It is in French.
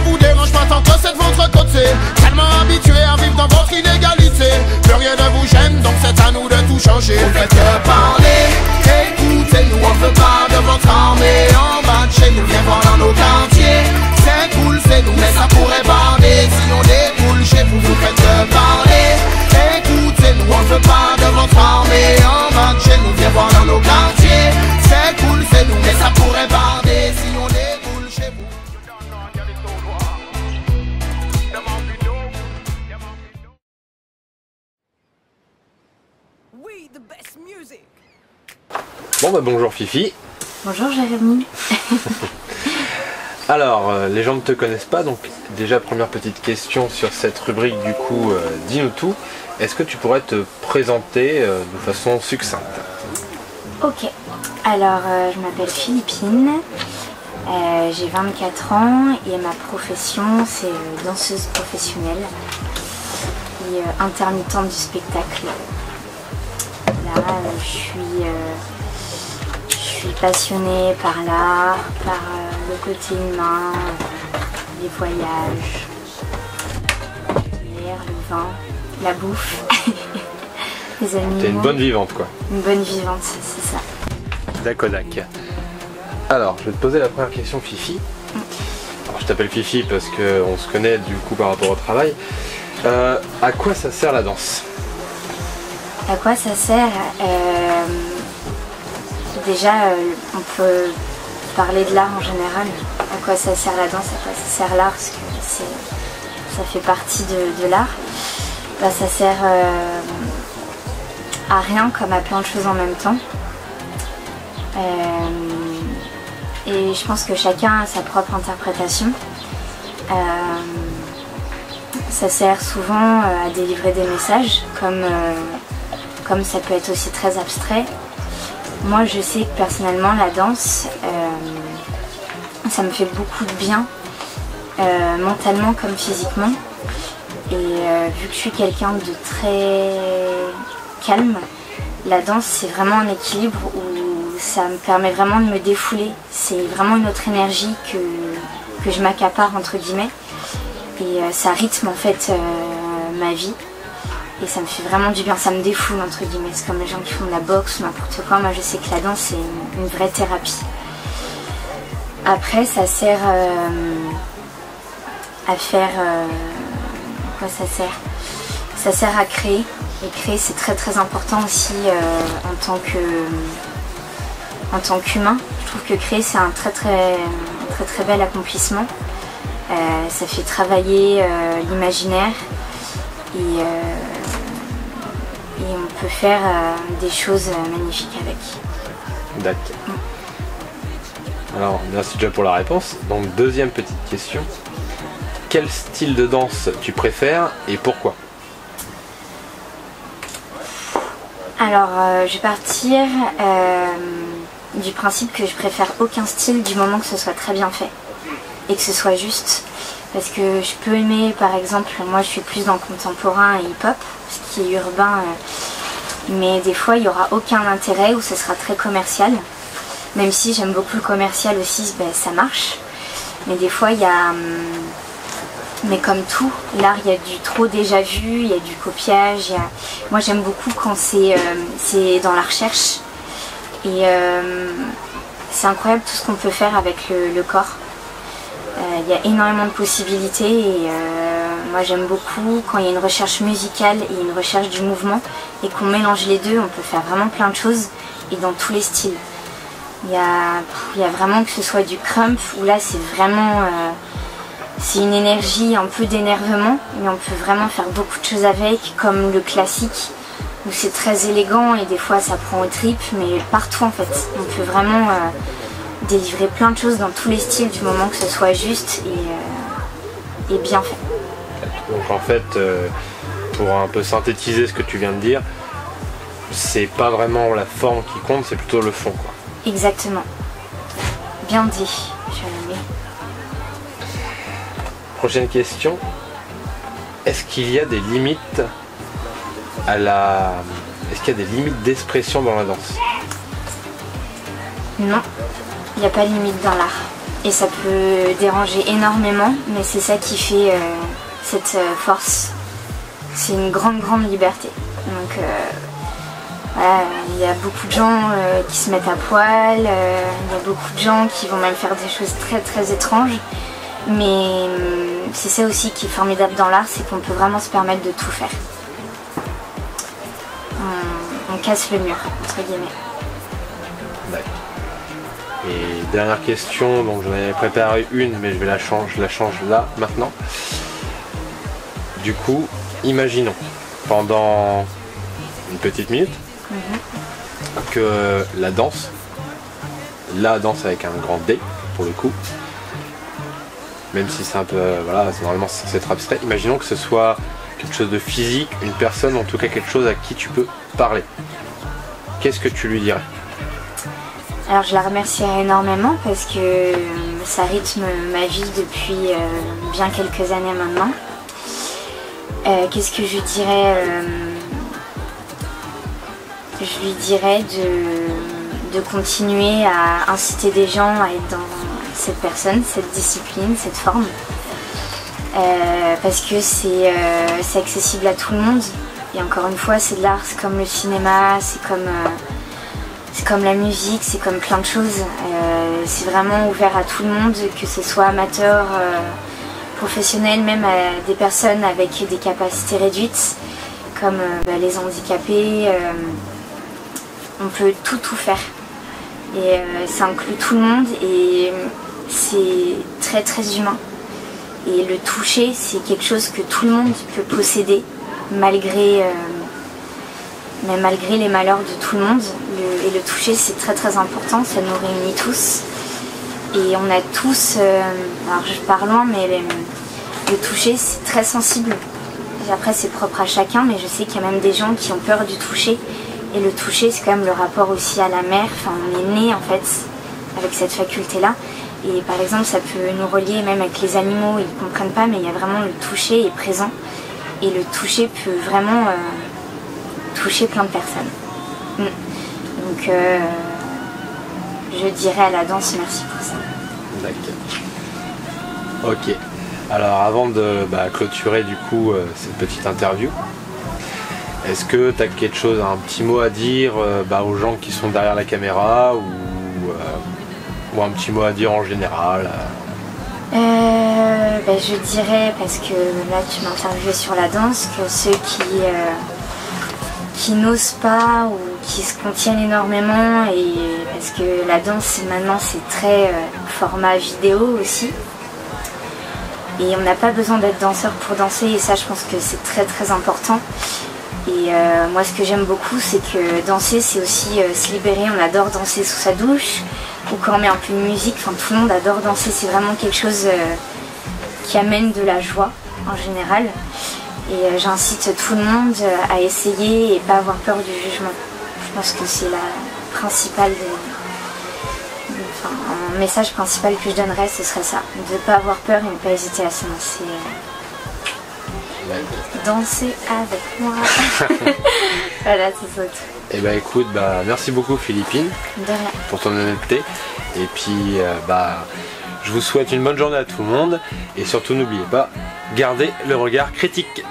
vous dérange pas tant que c'est de votre côté. Tellement habitué à vivre dans votre inégalité, plus rien ne vous gêne, donc c'est à nous de tout changer. Vous faites que parler, écoutez-nous, on veut pas de votre armée. En bas de chez nous, viens voir dans nos quartiers. C'est cool, c'est nous, mais ça pourrait barder. Si on découle chez vous, vous faites que parler. Écoutez-nous, on veut pas de votre armée. En bas de chez nous, viens voir dans nos quartiers. C'est cool, c'est nous, mais ça pourrait barder. Si on découle chez vous. Bon bah bonjour Fifi. Bonjour Jérémy. Alors, les gens ne te connaissent pas, donc déjà première petite question sur cette rubrique du coup, dis-nous tout. Est-ce que tu pourrais te présenter de façon succincte? Ok, alors je m'appelle Philippine, j'ai 24 ans et ma profession c'est danseuse professionnelle et intermittente du spectacle. Là, je suis passionnée par l'art, par le côté humain, les voyages, l'air, le vin, la bouffe, les animaux. T'es une bonne vivante quoi. Une bonne vivante, c'est ça. D'accord. Alors, je vais te poser la première question Fifi. Alors, je t'appelle Fifi parce qu'on se connaît du coup par rapport au travail. À quoi ça sert la danse? À quoi ça sert? Déjà, on peut parler de l'art en général. À quoi ça sert la danse? À quoi ça sert l'art? Parce que ça fait partie de l'art. Bah, ça sert à rien comme à plein de choses en même temps. Et je pense que chacun a sa propre interprétation. Ça sert souvent à délivrer des messages, comme ça peut être aussi très abstrait. Moi je sais que personnellement la danse, ça me fait beaucoup de bien, mentalement comme physiquement. Et vu que je suis quelqu'un de très calme, la danse c'est vraiment un équilibre où ça me permet vraiment de me défouler. C'est vraiment une autre énergie que je m'accapare entre guillemets. Et ça rythme en fait ma vie. Et ça me fait vraiment du bien, ça me défoule entre guillemets. C'est comme les gens qui font de la boxe ou n'importe quoi. Moi je sais que la danse c'est une vraie thérapie. Après ça sert à faire... quoi ça sert? Ça sert à créer. Et créer c'est très très important aussi en tant qu'humain. Je trouve que créer c'est un très bel accomplissement. Ça fait travailler l'imaginaire et on peut faire des choses magnifiques avec. D'accord. Alors, merci déjà pour la réponse. Donc, deuxième petite question. Quel style de danse tu préfères et pourquoi? Alors, je vais partir du principe que je préfère aucun style du moment que ce soit très bien fait et que ce soit juste. Parce que je peux aimer, par exemple, moi je suis plus dans le contemporain et hip-hop, ce qui est urbain, mais des fois il n'y aura aucun intérêt ou ce sera très commercial. Même si j'aime beaucoup le commercial aussi, ben, ça marche. Mais des fois il y a... Mais comme tout, l'art il y a du trop déjà vu, il y a du copiage. Moi j'aime beaucoup quand c'est dans la recherche. Et c'est incroyable tout ce qu'on peut faire avec le corps. Il y a énormément de possibilités et moi j'aime beaucoup quand il y a une recherche musicale et une recherche du mouvement et qu'on mélange les deux, on peut faire vraiment plein de choses et dans tous les styles. Il y a vraiment que ce soit du crump où là c'est vraiment c'est une énergie un peu d'énervement mais on peut vraiment faire beaucoup de choses avec, comme le classique où c'est très élégant et des fois ça prend aux tripes, mais partout en fait on peut vraiment délivrer plein de choses dans tous les styles du moment que ce soit juste et bien fait. Donc en fait, pour un peu synthétiser ce que tu viens de dire, c'est pas vraiment la forme qui compte, c'est plutôt le fond quoi. Exactement. Bien dit, Jérémy. Prochaine question. Est-ce qu'il y a des limites Est-ce qu'il y a des limites d'expression dans la danse? Non, il n'y a pas de limite dans l'art. Et ça peut déranger énormément, mais c'est ça qui fait cette force. C'est une grande liberté. Donc voilà, il y a beaucoup de gens qui se mettent à poil, il y a beaucoup de gens qui vont même faire des choses très étranges. Mais c'est ça aussi qui est formidable dans l'art, c'est qu'on peut vraiment se permettre de tout faire. On casse le mur, entre guillemets. D'accord. Et dernière question, donc j'en avais préparé une, mais je la change là, maintenant. Du coup, imaginons, pendant une petite minute, que la danse avec un grand D, pour le coup, même si c'est un peu, voilà, normalement c'est censé être abstrait, imaginons que ce soit quelque chose de physique, une personne, en tout cas quelque chose à qui tu peux parler. Qu'est-ce que tu lui dirais? Alors je la remercierai énormément parce que ça rythme ma vie depuis bien quelques années maintenant. Qu'est-ce que je lui dirais? Je lui dirais de continuer à inciter des gens à être dans cette personne, cette discipline, cette forme. Parce que c'est accessible à tout le monde. Et encore une fois, c'est de l'art, c'est comme le cinéma, c'est comme la musique, c'est comme plein de choses. C'est vraiment ouvert à tout le monde, que ce soit amateur, professionnel, même à des personnes avec des capacités réduites, comme les handicapés. On peut tout faire. Et ça inclut tout le monde et c'est très humain. Et le toucher, c'est quelque chose que tout le monde peut posséder, malgré les malheurs de tout le monde. Et le toucher, c'est très important, ça nous réunit tous. Et on a tous, alors je pars loin, mais le toucher, c'est très sensible. Après, c'est propre à chacun, mais je sais qu'il y a même des gens qui ont peur du toucher. Et le toucher, c'est quand même le rapport aussi à la mère. Enfin, on est né, en fait, avec cette faculté-là. Et par exemple, ça peut nous relier même avec les animaux, ils ne comprennent pas, mais il y a vraiment le toucher est présent. Et le toucher peut vraiment toucher plein de personnes. Donc, je dirais à la danse merci pour ça. D'accord. Ok. Alors, avant de clôturer du coup cette petite interview, est-ce que tu as quelque chose, un petit mot à dire aux gens qui sont derrière la caméra ou un petit mot à dire en général? Je dirais, parce que là tu m'as interviewé sur la danse, que ceux qui n'osent pas ou qui se contiennent énormément, et parce que la danse maintenant c'est très format vidéo aussi. Et on n'a pas besoin d'être danseur pour danser, et ça je pense que c'est très important. Et moi ce que j'aime beaucoup, c'est que danser c'est aussi se libérer. On adore danser sous sa douche ou quand on met un peu de musique, enfin tout le monde adore danser, c'est vraiment quelque chose qui amène de la joie en général. Et j'incite tout le monde à essayer et pas avoir peur du jugement. Je pense que c'est la principale un message principal que je donnerais, ce serait ça, de ne pas avoir peur et ne pas hésiter à se lancer. Danser avec moi. Voilà, c'est ça. Et écoute, merci beaucoup Philippine pour ton honnêteté. Et puis je vous souhaite une bonne journée à tout le monde. Et surtout n'oubliez pas, gardez le regard critique.